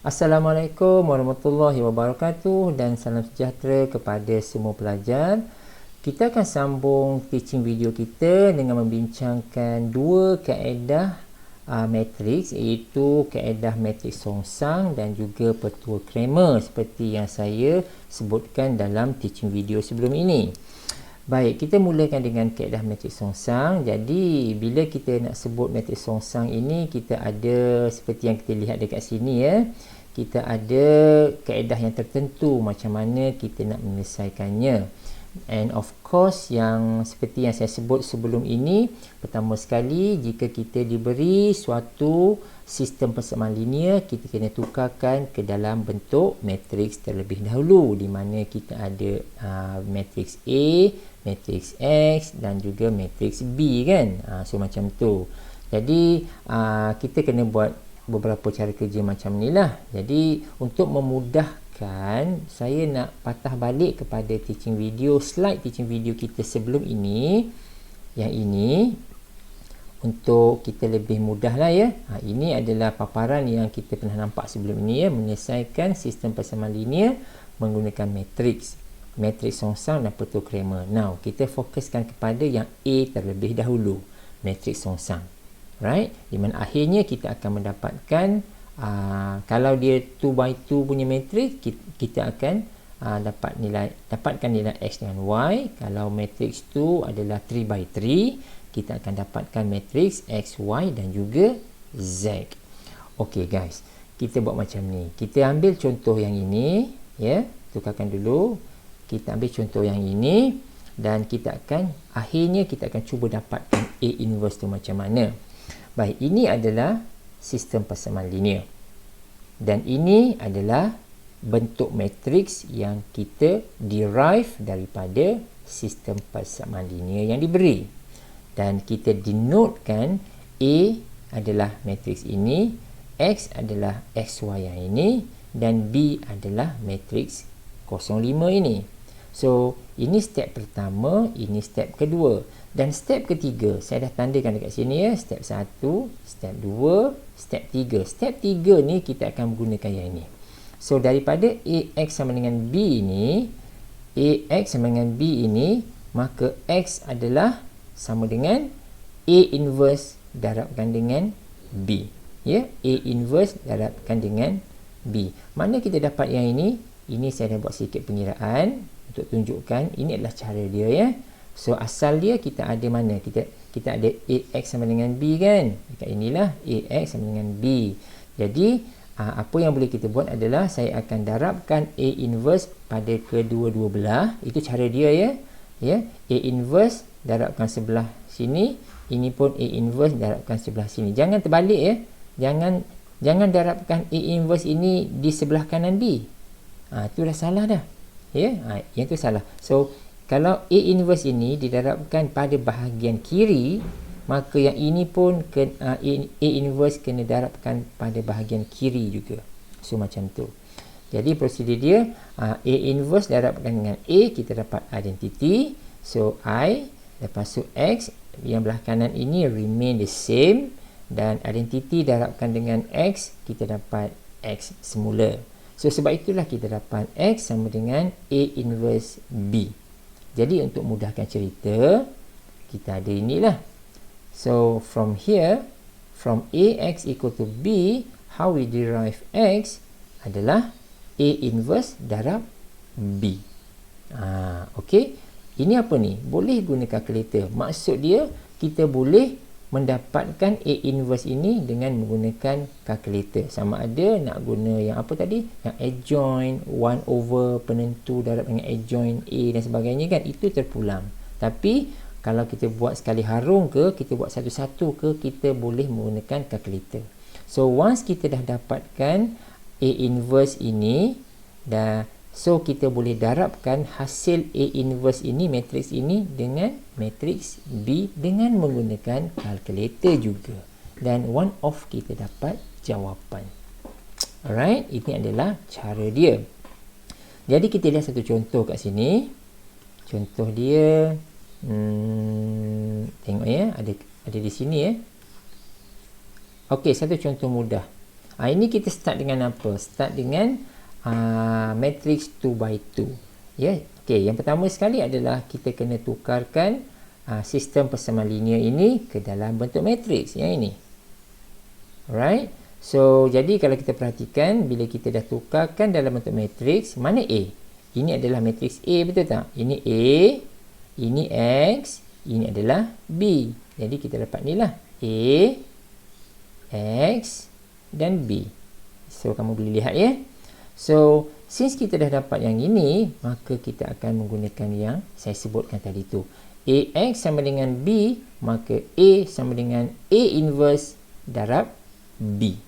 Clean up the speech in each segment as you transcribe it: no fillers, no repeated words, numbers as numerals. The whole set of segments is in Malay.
Assalamualaikum warahmatullahi wabarakatuh dan salam sejahtera kepada semua pelajar. Kita akan sambung teaching video kita dengan membincangkan dua kaedah matriks, iaitu kaedah matriks songsang dan juga petua Cramer seperti yang saya sebutkan dalam teaching video sebelum ini. Baik, kita mulakan dengan kaedah matriks songsang. Jadi, bila kita nak sebut matriks songsang ini, kita ada seperti yang kita lihat dekat sini ya. Kita ada kaedah yang tertentu macam mana kita nak menyelesaikannya. And of course, yang seperti yang saya sebut sebelum ini, pertama sekali, jika kita diberi suatu sistem persamaan linear, kita kena tukarkan ke dalam bentuk matriks terlebih dahulu, di mana kita ada matriks A, matriks X dan juga matriks B kan. So macam tu. Jadi kita kena buat beberapa cara kerja macam ni lah. Jadi untuk memudahkan, saya nak patah balik kepada teaching video, slide teaching video kita sebelum ini, yang ini, untuk kita lebih mudah lah ya. Ini adalah paparan yang kita pernah nampak sebelum ini ya, menyelesaikan sistem persamaan linear menggunakan matriks songsang dan petua Cramer. Now, kita fokuskan kepada yang A terlebih dahulu, matriks songsang. Right? Di mana akhirnya kita akan mendapatkan kalau dia 2x2 punya matriks, kita akan dapatkan nilai X dengan Y. Kalau matriks 2 adalah 3x3, kita akan dapatkan matriks X, Y dan juga Z. Okey guys, kita buat macam ni. Kita ambil contoh yang ini ya, tukarkan dulu. Kita ambil contoh yang ini dan akhirnya kita akan cuba dapatkan A inverse tu macam mana. Baik, ini adalah sistem persamaan linear. Dan ini adalah bentuk matriks yang kita derive daripada sistem persamaan linear yang diberi. Dan kita denotekan A adalah matriks ini, X adalah XY yang ini, dan B adalah matriks 05 ini. So, ini step pertama, ini step kedua. Dan step ketiga, saya dah tandakan dekat sini ya. Step 1, step 2, step 3. Step 3 ni kita akan menggunakan yang ini. So, daripada AX sama dengan B ini, AX sama dengan B ini, maka X adalah sama dengan A inverse darabkan dengan B. Ya, A inverse darabkan dengan B. Mana kita dapat yang ini? Ini saya dah buat sedikit pengiraan untuk tunjukkan ini adalah cara dia ya. So asal dia kita ada mana? Kita ada AX sama dengan B kan? Dekat inilah AX sama dengan B. Jadi apa yang boleh kita buat adalah saya akan darabkan A inverse pada kedua-dua belah. Itu cara dia ya. Ya, A inverse darabkan sebelah sini, ini pun A inverse darabkan sebelah sini. Jangan terbalik ya. Jangan darabkan A inverse ini di sebelah kanan B. Itu dah salah dah. Ya, yang tu salah. So kalau A inverse ini didarabkan pada bahagian kiri, maka yang ini pun A inverse kena darabkan pada bahagian kiri juga. So macam tu. Jadi prosedur dia, A inverse darabkan dengan A, kita dapat identity. So I lepas tu X yang belah kanan ini remain the same, dan identity darabkan dengan X, kita dapat X semula. So sebab itulah kita dapat X sama dengan A inverse B. Jadi untuk mudahkan cerita, kita ada inilah. So from here, from AX equal to B, how we derive X adalah A inverse darab B. Okey. Ini apa ni? Boleh guna calculator. Maksud dia, kita boleh mendapatkan A inverse ini dengan menggunakan calculator. Sama ada nak guna yang apa tadi? Yang adjoint 1 over penentu darab dengan adjoint A dan sebagainya kan? Itu terpulang. Tapi kalau kita buat sekali harung ke, kita buat satu-satu ke, kita boleh menggunakan calculator. So once kita dah dapatkan A inverse ini, so kita boleh darabkan hasil A inverse ini, matriks ini, dengan matriks B dengan menggunakan kalkulator juga. Dan one off kita dapat jawapan. Alright, ini adalah cara dia. Jadi kita lihat satu contoh kat sini. Contoh dia, tengok ya, ada di sini ya. Okey, satu contoh mudah. Ini kita start dengan apa? Start dengan matrix 2x2. Ya, okey, yang pertama sekali adalah kita kena tukarkan sistem persamaan linear ini ke dalam bentuk matrix yang ini. Alright. So, jadi kalau kita perhatikan, bila kita dah tukarkan dalam bentuk matrix, mana A? Ini adalah matrix A, betul tak? Ini A, ini X, ini adalah B. Jadi kita dapat ni lah, A, X dan B. So, kamu boleh lihat ya. So, since kita dah dapat yang ini, maka kita akan menggunakan yang saya sebutkan tadi tu. AX sama dengan B, maka A sama dengan A inverse darab B.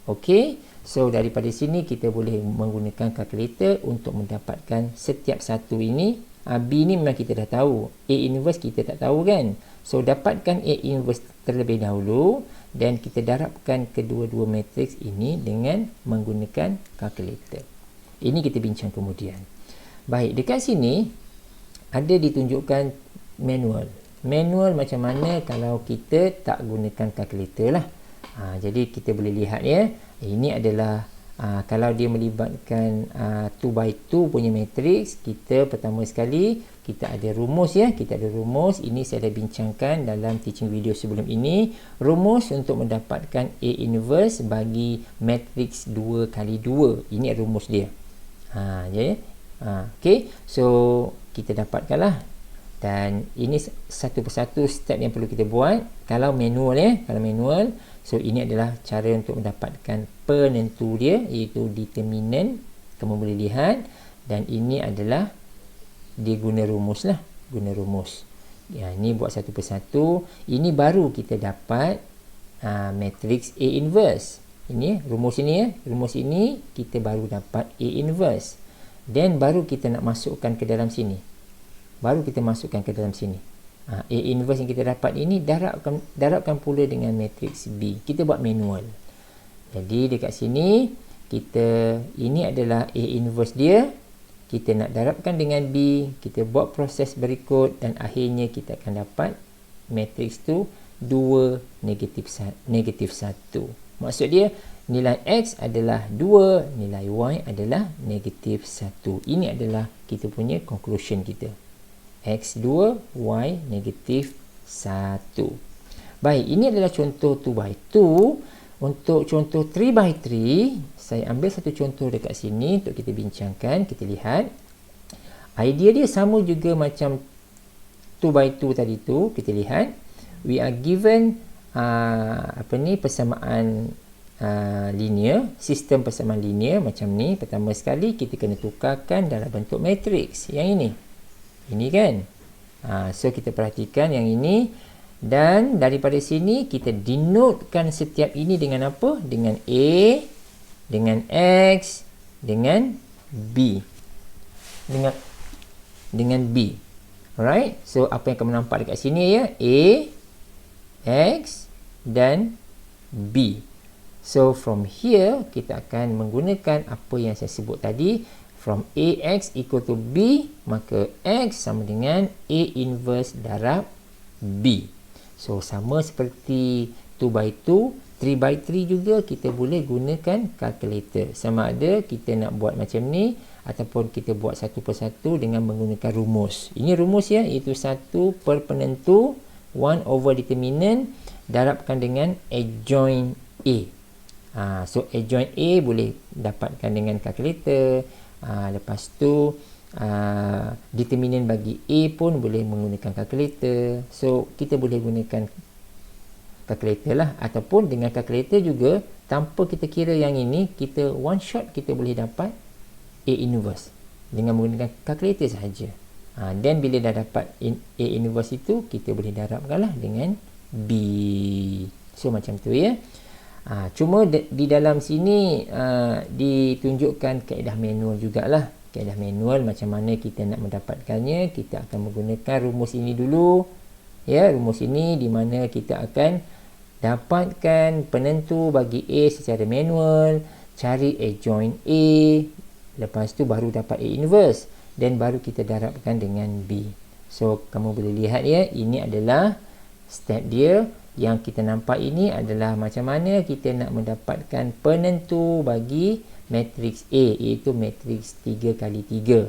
Okey, so daripada sini kita boleh menggunakan kalkulator untuk mendapatkan setiap satu ini. B ni memang kita dah tahu, A inverse kita tak tahu kan. So dapatkan A inverse terlebih dahulu dan kita darabkan kedua-dua matriks ini dengan menggunakan kalkulator. Ini kita bincang kemudian. Baik, dekat sini ada ditunjukkan manual. Manual macam mana kalau kita tak gunakan kalkulator lah. Jadi kita boleh lihat ya, ini adalah kalau dia melibatkan 2x2 punya matrix, kita pertama sekali kita ada rumus ya, kita ada rumus. Ini saya dah bincangkan dalam teaching video sebelum ini. Rumus untuk mendapatkan A inverse bagi matrix 2x2. Ini rumus dia. Okey, so kita dapatkanlah. Dan ini satu persatu step yang perlu kita buat. Kalau manual ya, kalau manual, so ini adalah cara untuk mendapatkan penentu dia, iaitu determinant. Kamu boleh lihat, dan ini adalah dia guna rumus lah, guna rumus. Ya, ini buat satu persatu. Ini baru kita dapat matrix A inverse. Ini rumus ini ya, rumus ini kita baru dapat A inverse. Dan baru kita nak masukkan ke dalam sini. Baru kita masukkan ke dalam sini. A inverse yang kita dapat ini darabkan pula dengan matrix B. Kita buat manual. Jadi dekat sini kita, ini adalah A inverse dia. Kita nak darabkan dengan B, kita buat proses berikut dan akhirnya kita akan dapat matrix tu 2 negatif 1. Maksud dia nilai X adalah 2, nilai Y adalah negatif 1. Ini adalah kita punya conclusion kita. X2, Y negatif 1. Baik, ini adalah contoh 2x2. Untuk contoh 3x3, saya ambil satu contoh dekat sini untuk kita bincangkan. Kita lihat. Idea dia sama juga macam 2x2 tadi tu. Kita lihat. We are given persamaan linear, sistem persamaan linear macam ni. Pertama sekali kita kena tukarkan dalam bentuk matrix. Yang ini kan. So kita perhatikan yang ini, dan daripada sini kita denotekan setiap ini dengan apa? Dengan A, dengan X, dengan B. Dengan B. Alright. So apa yang kamu nampak dekat sini ya? A, X dan B. So from here kita akan menggunakan apa yang saya sebut tadi. From AX equal to B, maka X sama dengan A inverse darab B. So, sama seperti 2x2, 3x3 juga kita boleh gunakan kalkulator. Sama ada kita nak buat macam ni, ataupun kita buat satu persatu dengan menggunakan rumus. Ini rumus ya, iaitu 1 per penentu, 1 over determinant, darabkan dengan adjoint A. So, adjoint A boleh dapatkan dengan kalkulator. Lepas tu determinant bagi A pun boleh menggunakan kalkulator. So kita boleh gunakan kalkulator lah, ataupun dengan kalkulator juga tanpa kita kira yang ini, kita one shot kita boleh dapat A inverse dengan menggunakan kalkulator sahaja. Dan bila dah dapat A inverse itu, kita boleh darabkan lah dengan B. So macam tu ya. Cuma di dalam sini ditunjukkan kaedah manual jugalah. Kaedah manual macam mana kita nak mendapatkannya. Kita akan menggunakan rumus ini dulu. Ya, rumus ini di mana kita akan dapatkan penentu bagi A secara manual, cari adjoint A, lepas tu baru dapat A inverse, dan baru kita darabkan dengan B. So kamu boleh lihat ya, ini adalah step dia. yang kita nampak ini adalah macam mana kita nak mendapatkan penentu bagi matriks A, iaitu matriks 3x3.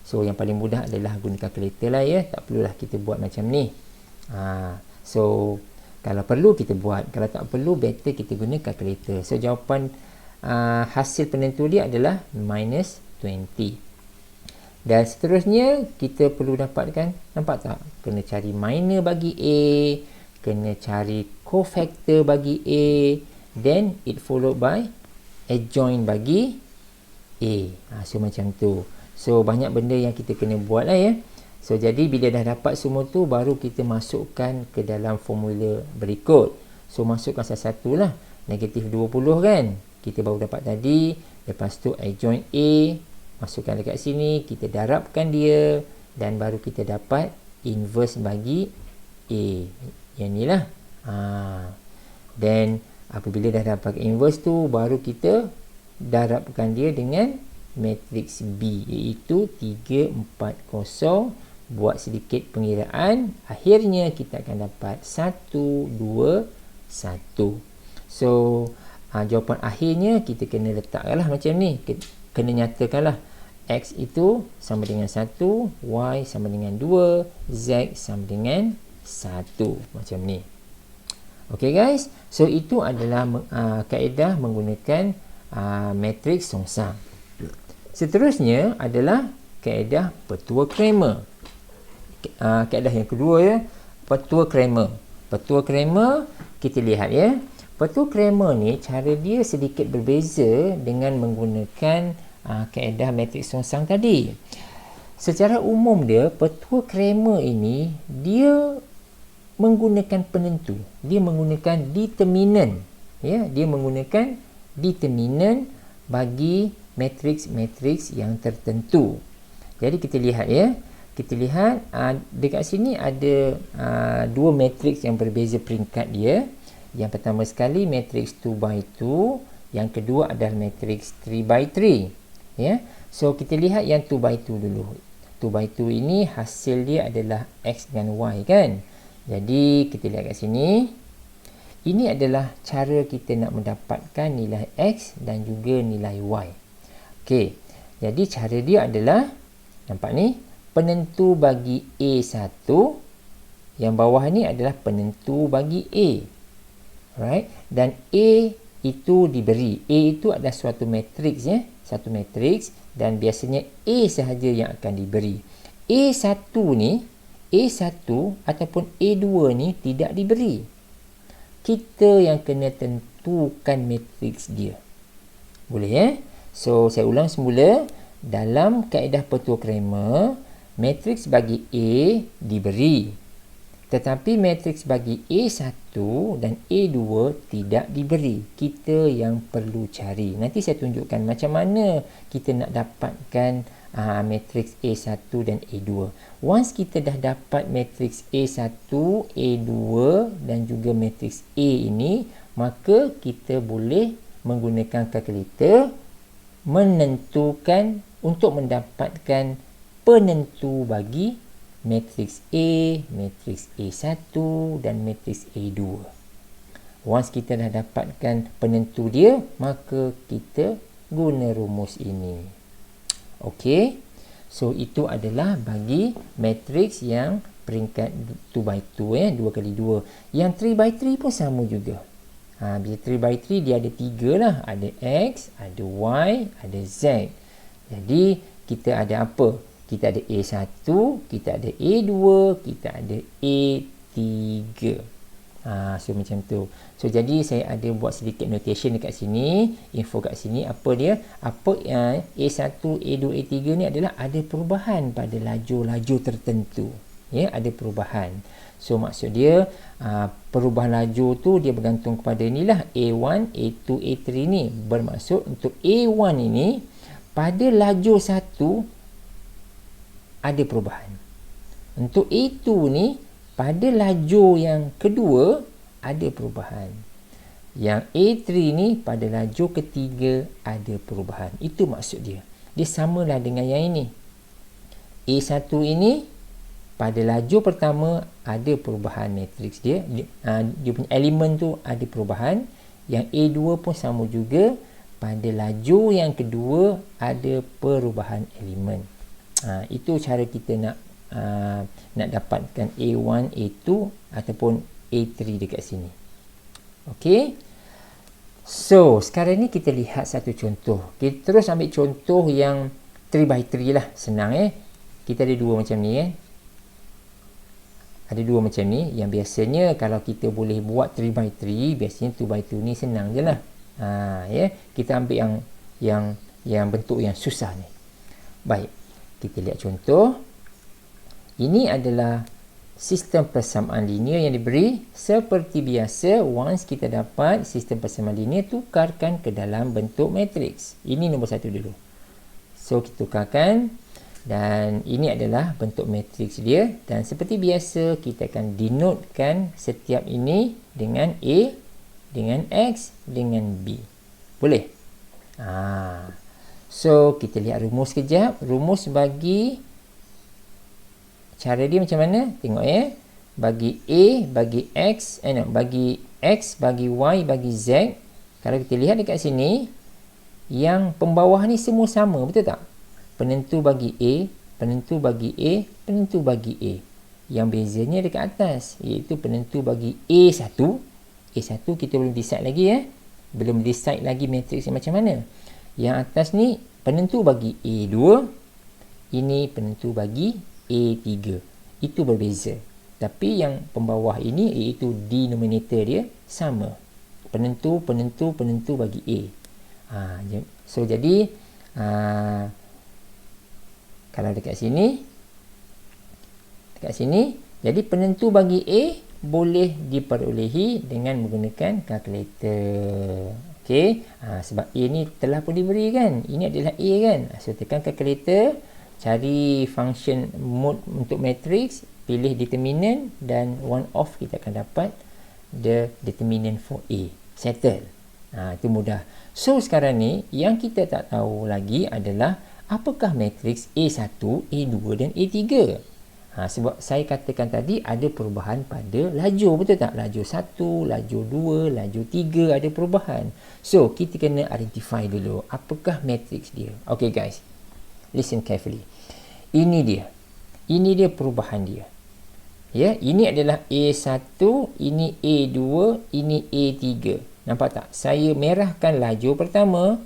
So yang paling mudah adalah guna kalkulator lah ya, tak perlulah kita buat macam ni. So kalau perlu kita buat, kalau tak perlu better kita guna kalkulator. So jawapan hasil penentu dia adalah minus 20. Dan seterusnya kita perlu dapatkan, nampak tak? Kena cari minor bagi A, kena cari cofactor bagi A, then it followed by adjoint bagi A. So macam tu. So banyak benda yang kita kena buat lah ya. So jadi bila dah dapat semua tu, baru kita masukkan ke dalam formula berikut. So masukkan satu-satu lah. Negatif 20 kan, kita baru dapat tadi. Lepas tu adjoint A, masukkan dekat sini, kita darabkan dia, dan baru kita dapat inverse bagi A. Yang ni lah. Then apabila dah dapat inverse tu, baru kita darabkan dia dengan matriks B, iaitu 3, 4, 0. Buat sedikit pengiraan, akhirnya kita akan dapat 1, 2, 1. So jawapan akhirnya kita kena letakkanlah macam ni, kena nyatakanlah X itu sama dengan 1, Y sama dengan 2, Z sama dengan 1, macam ni. Ok guys, so itu adalah kaedah menggunakan matriks songsang. Seterusnya adalah kaedah petua Cramer. Kaedah yang kedua ya, petua Cramer. Petua Cramer, kita lihat ya. Petua Cramer ni cara dia sedikit berbeza dengan menggunakan kaedah matriks songsang tadi. Secara umum dia, petua Cramer ini dia menggunakan penentu. Dia menggunakan determinant. Ya, dia menggunakan determinant bagi matriks-matriks yang tertentu. Jadi kita lihat ya. Kita lihat dekat sini ada dua matriks yang berbeza peringkat dia. Yang pertama sekali matriks 2x2, yang kedua adalah matriks 3x3. Ya. So kita lihat yang 2x2 dulu. 2x2 ini hasil dia adalah X dan Y kan. Jadi kita lihat kat sini. Ini adalah cara kita nak mendapatkan nilai X dan juga nilai Y. Okey. Jadi cara dia adalah, nampak ni, penentu bagi A1, yang bawah ni adalah penentu bagi A. Right? Dan A itu diberi. A itu adalah suatu matriks ya, satu matriks, dan biasanya A sahaja yang akan diberi. A1 ni, A1 ataupun A2 ni tidak diberi. Kita yang kena tentukan matriks dia. Boleh ya? So saya ulang semula. Dalam kaedah petua Cramer, matriks bagi A diberi, tetapi matriks bagi A1 dan A2 tidak diberi. Kita yang perlu cari. Nanti saya tunjukkan macam mana kita nak dapatkan matriks A1 dan A2. Once kita dah dapat matriks A1, A2 dan juga matriks A ini, maka kita boleh menggunakan kalkulator menentukan untuk mendapatkan penentu bagi matriks A, matriks A1 dan matriks A2. Once kita dah dapatkan penentu dia, maka kita guna rumus ini. Okey. So itu adalah bagi matriks yang peringkat 2x2 ya, 2x2. Yang 3x3 pun sama juga. Bila 3x3 dia ada 3 lah, ada X, ada Y, ada Z. Jadi kita ada apa? Kita ada A1, kita ada A2, kita ada A3. So macam tu. So jadi saya ada buat sedikit notation dekat sini, info kat sini. Apa dia? Apa A1, A2, A3 ni adalah ada perubahan pada lajur-lajur tertentu. Ya, ada perubahan. So maksud dia perubahan lajur tu dia bergantung kepada inilah A1, A2, A3 ni. Bermaksud untuk A1 ini pada lajur 1 ada perubahan. Untuk A2 ni pada lajur yang kedua ada perubahan. Yang A3 ni pada lajur ketiga ada perubahan. Itu maksud dia. Dia samalah dengan yang ini. A1 ini pada lajur pertama ada perubahan matriks dia, dia punya elemen tu ada perubahan. Yang A2 pun sama juga, pada lajur yang kedua ada perubahan elemen. Itu cara kita nak dapatkan A1, A2 ataupun A3 dekat sini. Okey. So, sekarang ni kita lihat satu contoh. Kita terus ambil contoh yang 3x3 lah. Senang Kita ada dua macam ni Ada dua macam ni. Yang biasanya kalau kita boleh buat 3x3, biasanya 2x2 ni senang je lah. Kita ambil yang bentuk yang susah ni. Baik. Kita lihat contoh. Ini adalah sistem persamaan linear yang diberi. Seperti biasa, once kita dapat sistem persamaan linear, tukarkan ke dalam bentuk matriks. Ini nombor satu dulu. So, kita tukarkan. Dan ini adalah bentuk matriks dia. Dan seperti biasa, kita akan denotekan setiap ini dengan A, dengan X, dengan B. Boleh? So, kita lihat rumus kejap. Rumus bagi cara dia macam mana? Tengok bagi A, bagi X, bagi X, bagi Y, bagi Z. Kalau kita lihat dekat sini, yang pembawah ni semua sama, betul tak? Penentu bagi A, penentu bagi A, penentu bagi A. Yang bezanya dekat atas, iaitu penentu bagi A1. A1 kita belum decide lagi Belum decide lagi matriks macam mana. Yang atas ni penentu bagi A2, ini penentu bagi A3. Itu berbeza. Tapi yang pembawah ini iaitu denominator dia sama. Penentu, penentu, penentu bagi A. So jadi kalau dekat sini, jadi penentu bagi A boleh diperolehi dengan menggunakan kalkulator. Okey, sebab A ni telah pun diberi kan. Ini adalah A kan. So tekan kalkulator, cari function mode untuk matrix, pilih determinant dan one off, kita akan dapat the determinant for A. Settle. Itu mudah. So sekarang ni yang kita tak tahu lagi adalah apakah matrix A1, A2 dan A3. Sebab saya katakan tadi ada perubahan pada lajur, betul tak? Lajur 1, lajur 2, lajur 3 ada perubahan. So kita kena identify dulu apakah matrix dia. Okay guys, listen carefully. Ini dia perubahan dia. Ini adalah A1, ini A2, ini A3. Nampak tak? Saya merahkan lajur pertama,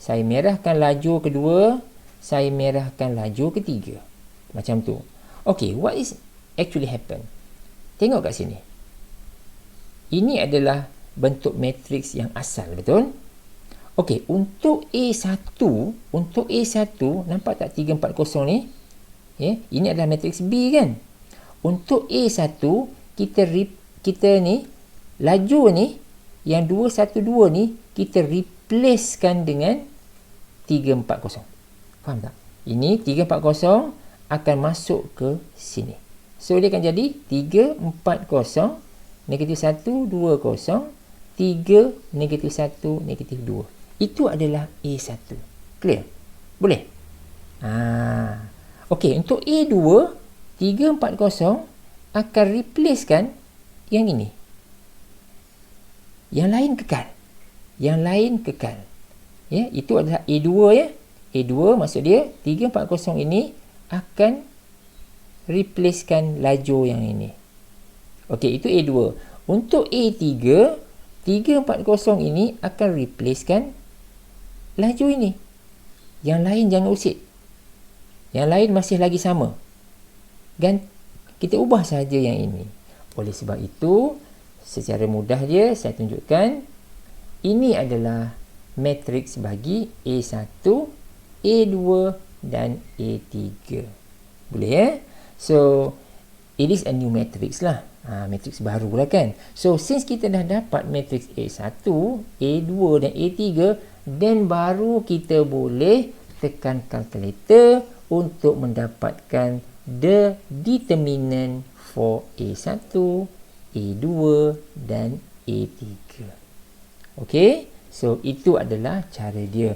saya merahkan lajur kedua, saya merahkan lajur ketiga. Macam tu. Okay, what is actually happen? Tengok kat sini. Ini adalah bentuk matriks yang asal, betul? Okay, untuk A1, nampak tak 340 ni? Ini adalah matriks B kan? Untuk A1, kita ni, lajur ni, yang 212 ni, kita replacekan dengan 340. Faham tak? Ini 340 akan masuk ke sini. So, dia akan jadi 340, negatif 1, 20, 3, negatif 1, negatif 2. Itu adalah A1. Clear? Boleh? Okey, untuk A2, 340 akan replacekan yang ini. Yang lain kekal. Itu adalah A2 A2 maksud dia 340 ini akan replacekan lajur yang ini. Okey, itu A2. Untuk A3, 340 ini akan replacekan lajur ini. Yang lain jangan usik. Yang lain masih lagi sama. Dan kita ubah saja yang ini. Oleh sebab itu, secara mudah je saya tunjukkan, ini adalah matriks bagi A1, A2 dan A3. Boleh So, it is a new matrix lah. Matrix baru lah kan. So, since kita dah dapat matrix A1, A2 dan A3, then baru kita boleh tekan calculator untuk mendapatkan the determinant for A1, A2 dan A3. Okay, so itu adalah cara dia.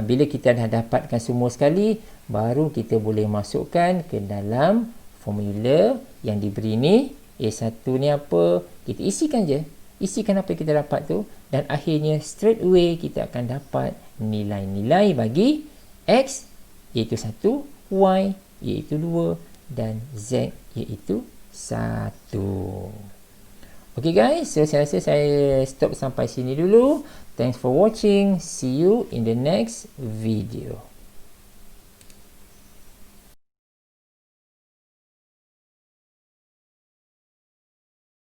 Bila kita dah dapatkan semua sekali, baru kita boleh masukkan ke dalam formula yang diberi ni. A1 ni apa? Kita isikan je. Isikan apa yang kita dapat tu. Dan akhirnya straight away kita akan dapat nilai-nilai bagi X iaitu 1, Y iaitu 2 dan Z iaitu 1. Okay guys, so saya rasa saya stop sampai sini dulu. Thanks for watching. See you in the next video.